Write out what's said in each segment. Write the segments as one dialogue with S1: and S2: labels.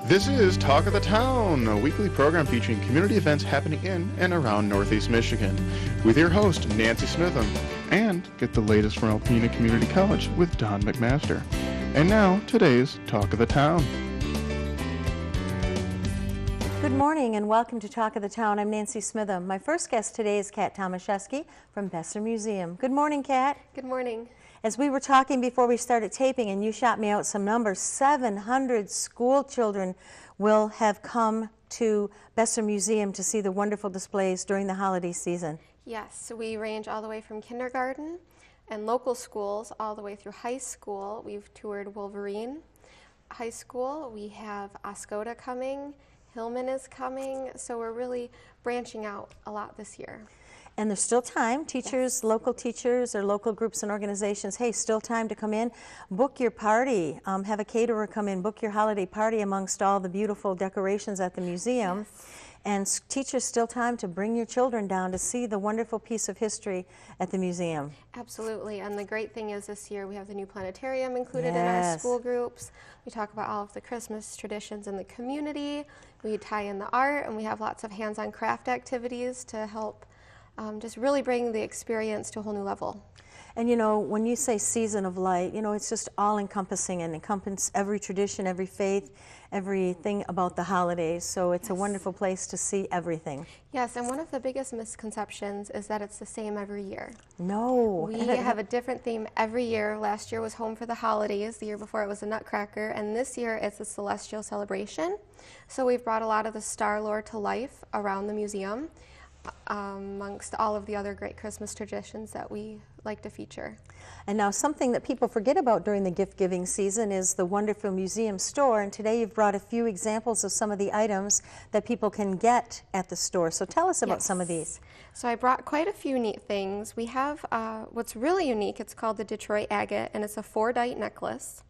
S1: This is Talk of the Town, a weekly program featuring community events happening in and around Northeast Michigan, with your host, Nancy Smitham, and get the latest from Alpena Community College with Don McMaster. And now, today's Talk of the Town.
S2: Good morning and welcome to Talk of the Town. I'm Nancy Smitham. My first guest today is Kat Tomaszewski from Besser Museum. Good morning, Kat.
S3: Good morning.
S2: As we were talking before we started taping and you shot me out some numbers, 700 school children will have come to Besser Museum to see the wonderful displays during the holiday season.
S3: Yes, so we range all the way from kindergarten and local schools all the way through high school. We've toured Wolverine High School. We have Oscoda coming. Hillman is coming. So we're really branching out a lot this year.
S2: And there's still time. Teachers, local teachers or local groups and organizations, hey, still time to come in. Book your party. Have a caterer come in. Book your holiday party amongst all the beautiful decorations at the museum.
S3: Yes.
S2: And teachers, still time to bring your children down to see the wonderful piece of history at the museum.
S3: Absolutely. And the great thing is this year we have the new planetarium included in
S2: Yes.
S3: our school groups. We talk about all of the Christmas traditions in the community. We tie in the art, and we have lots of hands-on craft activities to help just really bring the experience to a whole new level.
S2: And you know, when you say season of light, you know, it's just all encompassing and encompasses every tradition, every faith, everything about the holidays. So it's a wonderful place to see everything.
S3: Yes, and one of the biggest misconceptions is that it's the same every year.
S2: No.
S3: We have a different theme every year. Last year was Home for the Holidays. The year before it was a Nutcracker. And this year it's a Celestial Celebration. So we've brought a lot of the star lore to life around the museum, amongst all of the other great Christmas traditions that we like to feature.
S2: And now something that people forget about during the gift-giving season is the wonderful museum store. And today you've brought a few examples of some of the items that people can get at the store. So tell us about some of these.
S3: So I brought quite a few neat things. We have what's really unique. It's called the Detroit Agate, and it's a fordite necklace.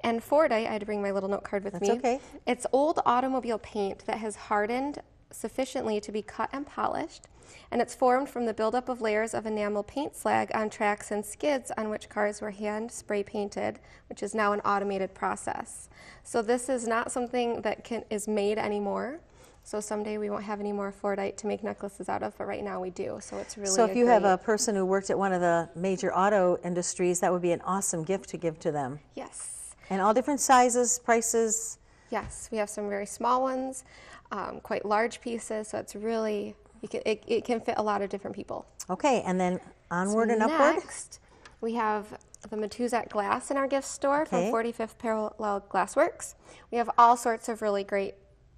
S3: And fordite, I had to bring my little note card with me.
S2: That's okay.
S3: It's old automobile paint that has hardened sufficiently to be cut and polished, and it's formed from the buildup of layers of enamel paint slag on tracks and skids on which cars were hand spray painted, which is now an automated process. So this is not something that is made anymore. So someday we won't have any more fordite to make necklaces out of, but right now we do. So it's really
S2: So if you have a person who worked at one of the major auto industries, that would be an awesome gift to give to them.
S3: Yes.
S2: And all different sizes, prices.
S3: Yes, we have some very small ones, quite large pieces, so it's really, it can fit a lot of different people.
S2: Okay, and then onward and upward.
S3: Next, we have the Matuzak glass in our gift store from 45th Parallel Glassworks. We have all sorts of really great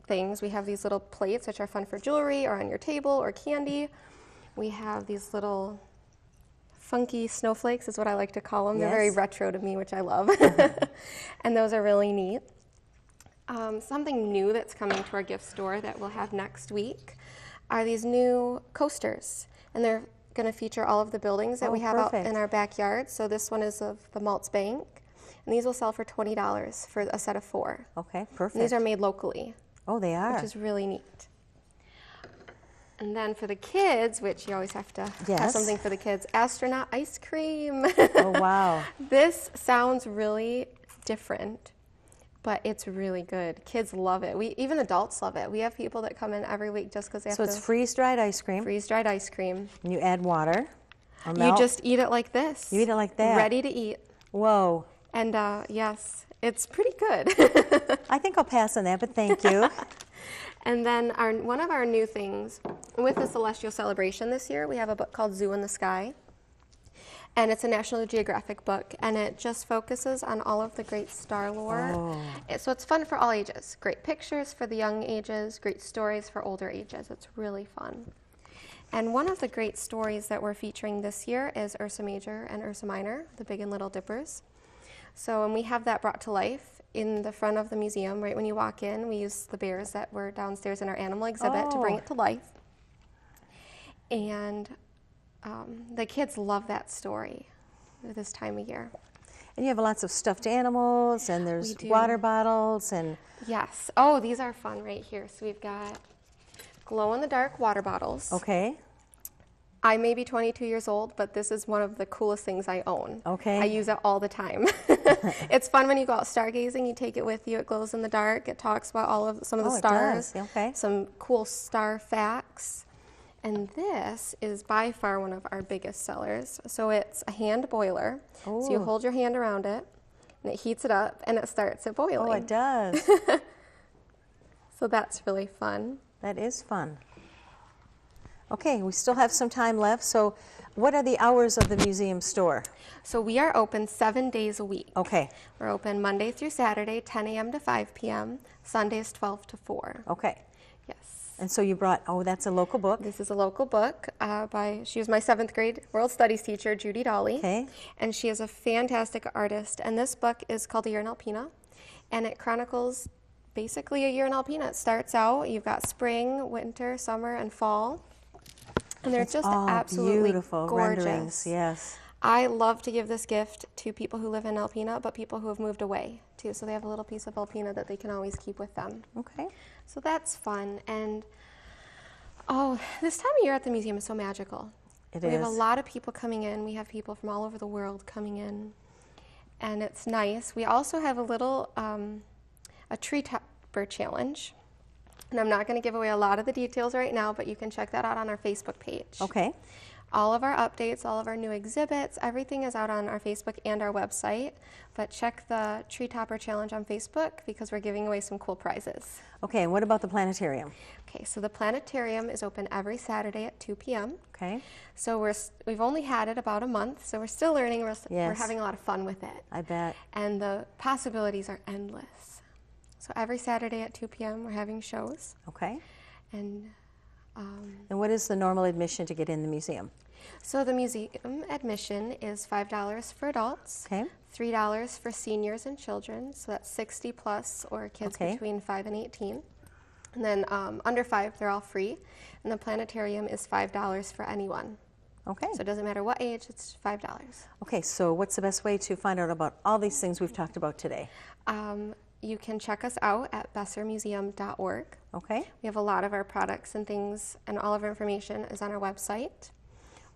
S3: things. We have these little plates, which are fun for jewelry or on your table or candy. We have these little funky snowflakes is what I like to call them. They're very retro to me, which I love. And those are really neat. Something new that's coming to our gift store that we'll have next week are these new coasters. And they're going to feature all of the buildings that we have out in our backyard. So this one is of the Maltz Bank. And these will sell for $20 for a set of 4.
S2: Okay, perfect.
S3: And these are made locally.
S2: Oh, they are.
S3: Which is really neat. And then for the kids, which you always have to have something for the kids, astronaut ice cream.
S2: Oh, wow.
S3: This sounds really different, but it's really good. Kids love it. Even adults love it. We have people that come in every week just because they have to.
S2: So it's freeze-dried ice cream.
S3: Freeze-dried ice cream.
S2: And you add water.
S3: You just eat it like this.
S2: You eat it like that.
S3: Ready to eat.
S2: Whoa.
S3: And yes, it's pretty good.
S2: I think I'll pass on that, but thank you.
S3: And then one of our new things with the Celestial Celebration this year, we have a book called Zoo in the Sky. And it's a National Geographic book, and it just focuses on all of the great star lore. So it's fun for all ages. Great pictures for the young ages, great stories for older ages. It's really fun. And one of the great stories that we're featuring this year is Ursa Major and Ursa Minor, the Big and Little Dippers. So, and we have that brought to life in the front of the museum. Right when you walk in, we use the bears that were downstairs in our animal exhibit to bring it to life. And the kids love that story this time of year.
S2: And you have lots of stuffed animals, and there's water bottles, and...
S3: Yes. Oh, these are fun right here. So we've got glow-in-the-dark water bottles.
S2: Okay.
S3: I may be 22 years old, but this is one of the coolest things I own.
S2: Okay.
S3: I use it all the time. It's fun when you go out stargazing, you take it with you, it glows in the dark, it talks about some of the stars,
S2: it does. Okay.
S3: some cool star facts. And this is by far one of our biggest sellers. So it's a hand boiler. So you hold your hand around it, and it heats it up, and it starts it boiling.
S2: Oh, it does.
S3: So that's really fun.
S2: That is fun. Okay, we still have some time left. So what are the hours of the museum store?
S3: So we are open 7 days a week.
S2: Okay.
S3: We're open Monday through Saturday, 10 a.m. to 5 p.m., Sundays 12 to 4.
S2: Okay.
S3: Yes.
S2: And so you brought, that's a local book.
S3: This is a local book she was my 7th grade World Studies teacher, Judy Dolly.
S2: Okay.
S3: And she is a fantastic artist. And this book is called A Year in Alpena. And it chronicles basically a year in Alpena. It starts out, you've got spring, winter, summer, and fall. And they're just absolutely
S2: beautiful
S3: gorgeous.
S2: renderings, yes.
S3: I love to give this gift to people who live in Alpena, but people who have moved away too. So they have a little piece of Alpena that they can always keep with them.
S2: Okay.
S3: So that's fun. And this time of year at the museum is so magical. We have a lot of people coming in. We have people from all over the world coming in. And it's nice. We also have a little, a tree topper challenge. And I'm not going to give away a lot of the details right now, but you can check that out on our Facebook page.
S2: Okay.
S3: All of our updates, all of our new exhibits, everything is out on our Facebook and our website. But check the Tree Topper Challenge on Facebook because we're giving away some cool prizes.
S2: Okay, and what about the planetarium?
S3: Okay, so the planetarium is open every Saturday at 2 p.m.
S2: Okay.
S3: So we've only had it about a month, so we're still learning. We're having a lot of fun with it.
S2: I bet.
S3: And the possibilities are endless. So every Saturday at 2 p.m. we're having shows.
S2: Okay.
S3: And
S2: what is the normal admission to get in the museum?
S3: so the museum admission is $5 for adults,
S2: Okay.
S3: $3 for seniors and children, so that's 60 plus or kids
S2: Okay.
S3: between 5 and 18. And then under 5, they're all free. And the planetarium is $5 for anyone.
S2: Okay.
S3: So it doesn't matter what age, it's $5.
S2: Okay, so what's the best way to find out about all these things we've talked about today?
S3: You can check us out at bessermuseum.org.
S2: Okay.
S3: We have a lot of our products and things, and all of our information is on our website.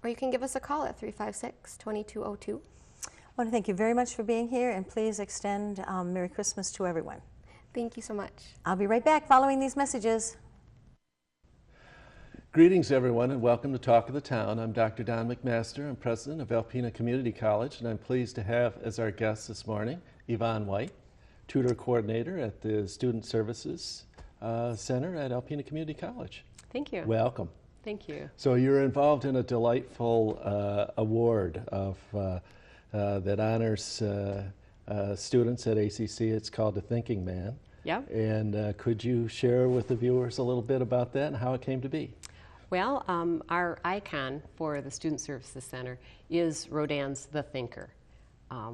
S3: Or you can give us a call at 356-2202.
S2: I want to thank you very much for being here, and please extend Merry Christmas to everyone.
S3: Thank you so much.
S2: I'll be right back following these messages.
S4: Greetings, everyone, and welcome to Talk of the Town. I'm Dr. Don McMaster. I'm president of Alpena Community College, and I'm pleased to have as our guest this morning Yvonne White, tutor coordinator at the Student Services Center at Alpena Community College.
S5: Thank you.
S4: Welcome.
S5: Thank you.
S4: So you're involved in a delightful award that honors students at ACC. It's called The Thinking Man.
S5: Yep.
S4: And could you share with the viewers a little bit about that and how it came to be?
S5: Well, our icon for the Student Services Center is Rodin's The Thinker.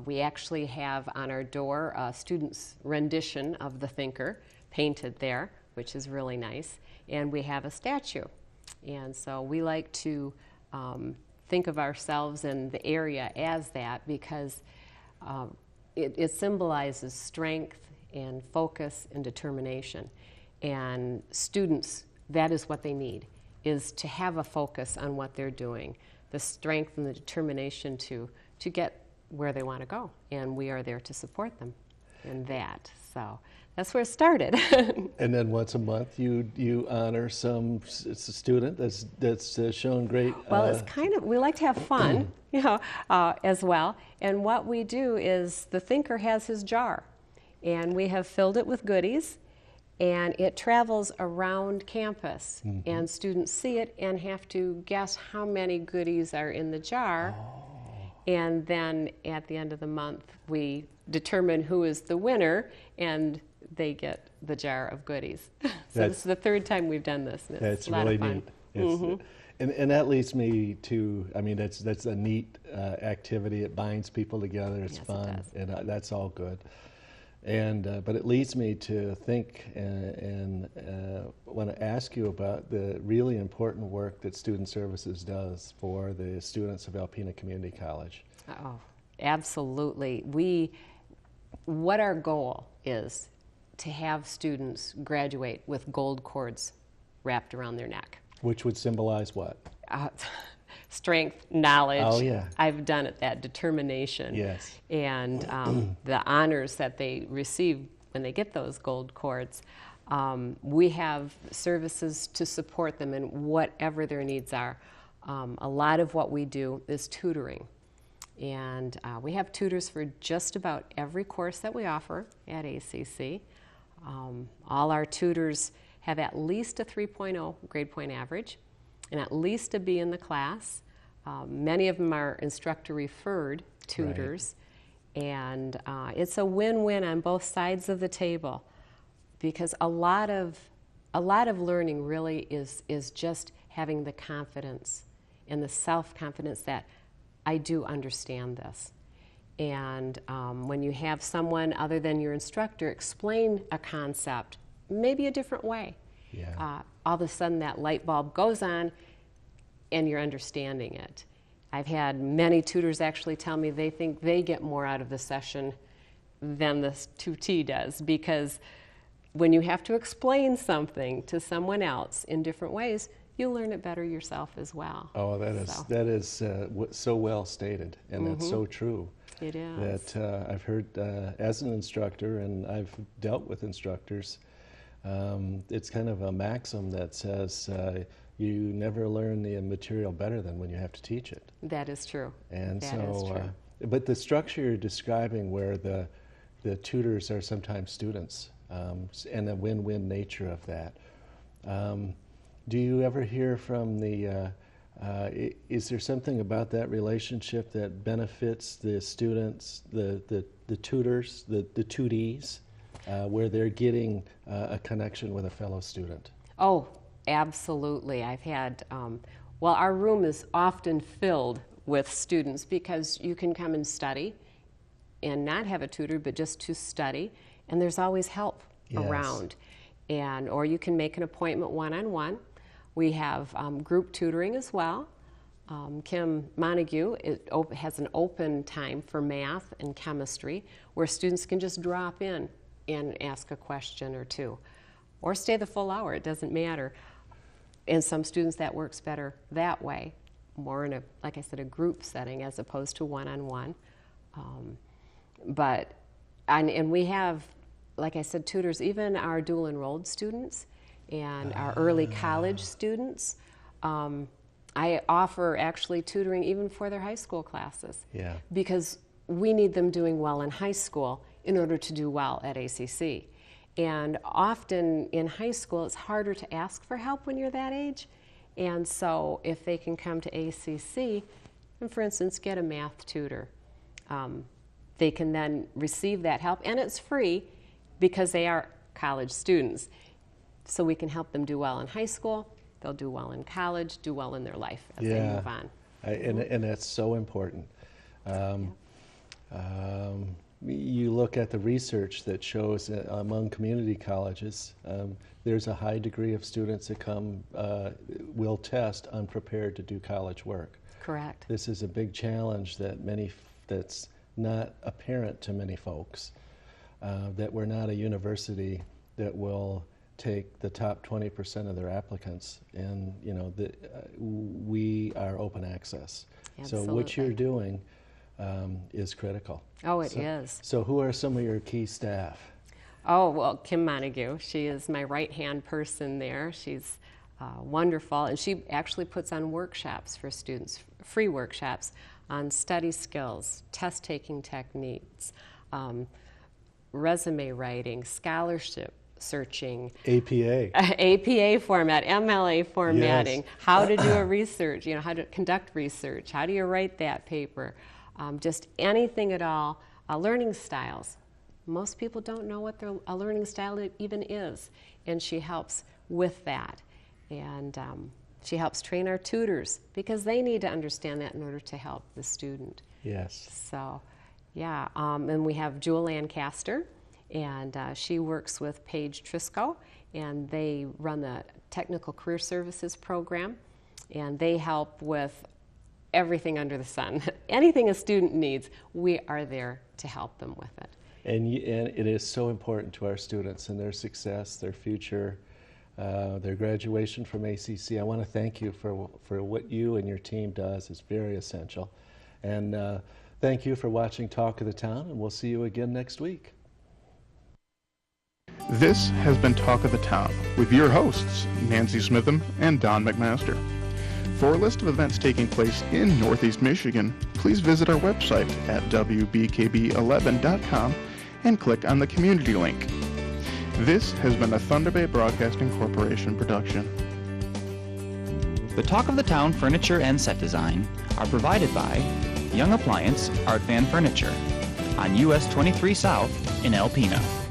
S5: We actually have on our door a student's rendition of The Thinker painted there, which is really nice. And we have a statue. And so we like to think of ourselves in the area as that because it symbolizes strength and focus and determination. And students, that is what they need, is to have a focus on what they're doing, the strength and the determination to get where they want to go. And we are there to support them in that. So that's where it started.
S4: And then once a month you honor some student that's shown great.
S5: Well, it's kind of, we like to have fun, as well. And what we do is the thinker has his jar, and we have filled it with goodies, and it travels around campus, and students see it and have to guess how many goodies are in the jar. And then at the end of the month, we determine who is the winner, and they get the jar of goodies. So this is the third time we've done this. And it's a lot
S4: really
S5: of fun.
S4: neat. And that leads me to, I mean, that's a neat activity. It binds people together. It's fun,
S5: it does.
S4: and that's all good. And but it leads me to think and want to ask you about the really important work that Student Services does for the students of Alpena Community College.
S5: Oh, absolutely. What our goal is to have students graduate with gold cords wrapped around their neck.
S4: Which would symbolize what?
S5: strength, knowledge.
S4: Oh, yeah.
S5: I've done it, that determination.
S4: Yes.
S5: And the honors that they receive when they get those gold cords. We have services to support them in whatever their needs are. A lot of what we do is tutoring. And we have tutors for just about every course that we offer at ACC. All our tutors have at least a 3.0 grade point average and at least a B in the class. Many of them are instructor referred tutors. Right. And it's a win-win on both sides of the table, because a lot of learning really is just having the confidence and the self-confidence that I do understand this. And when you have someone other than your instructor explain a concept, maybe a different way, all of a sudden that light bulb goes on and you're understanding it. I've had many tutors actually tell me they think they get more out of the session than the tutee does, because when you have to explain something to someone else in different ways, you learn it better yourself as well.
S4: Oh, that is so well stated, and that's so true.
S5: It is.
S4: That I've heard as an instructor, and I've dealt with instructors, it's kind of a maxim that says you never learn the material better than when you have to teach it.
S5: That is true.
S4: And
S5: that is true.
S4: But the structure you're describing, where the tutors are sometimes students, and the win-win nature of that. Do you ever hear from the, is there something about that relationship that benefits the students, the tutors, the tutees, where they're getting a connection with a fellow student?
S5: Oh, absolutely. I've had, well, our room is often filled with students because you can come and study and not have a tutor, but just to study, and there's always help around. Or you can make an appointment one-on-one. We have group tutoring as well. Kim Montague has an open time for math and chemistry where students can just drop in and ask a question or two, or stay the full hour, it doesn't matter. And some students that works better that way, more in a, like I said, a group setting as opposed to one-on-one. And we have, like I said, tutors, even our dual enrolled students and our early college students. I offer actually tutoring even for their high school classes, because we need them doing well in high school in order to do well at ACC. And often in high school, it's harder to ask for help when you're that age. And so if they can come to ACC and, for instance, get a math tutor, they can then receive that help, and it's free because they are college students. So we can help them do well in high school, they'll do well in college, do well in their life as they move on.
S4: And that's so important. You look at the research that shows among community colleges, there's a high degree of students that will test unprepared to do college work.
S5: Correct.
S4: This is a big challenge that's not apparent to many folks, that we're not a university that will take the top 20% of their applicants, and we are open access.
S5: Absolutely.
S4: So what you're doing is critical.
S5: Oh, it is.
S4: So who are some of your key staff?
S5: Oh, well, Kim Montague, she is my right-hand person there. She's wonderful, and she actually puts on workshops for students, free workshops on study skills, test-taking techniques, resume writing, scholarship searching, APA format, MLA formatting, how to do a research, how to conduct research, how do you write that paper, just anything at all. Learning styles. Most people don't know what a learning style even is, and she helps with that. And she helps train our tutors because they need to understand that in order to help the student.
S4: Yes.
S5: So, yeah, and we have Jewel Lancaster, and she works with Paige Trisco, and they run the Technical Career Services program, and they help with everything under the sun. Anything a student needs, we are there to help them with it.
S4: And it is so important to our students and their success, their future. their graduation from ACC. I want to thank you for what you and your team does. It's very essential. And thank you for watching Talk of the Town, and we'll see you again next week.
S1: This has been Talk of the Town with your hosts, Nancy Smitham and Don McMaster. For a list of events taking place in Northeast Michigan, please visit our website at wbkb11.com and click on the community link. This has been a Thunder Bay Broadcasting Corporation production.
S6: The Talk of the Town furniture and set design are provided by Young Appliance Art Van Furniture on US 23 South in Alpena.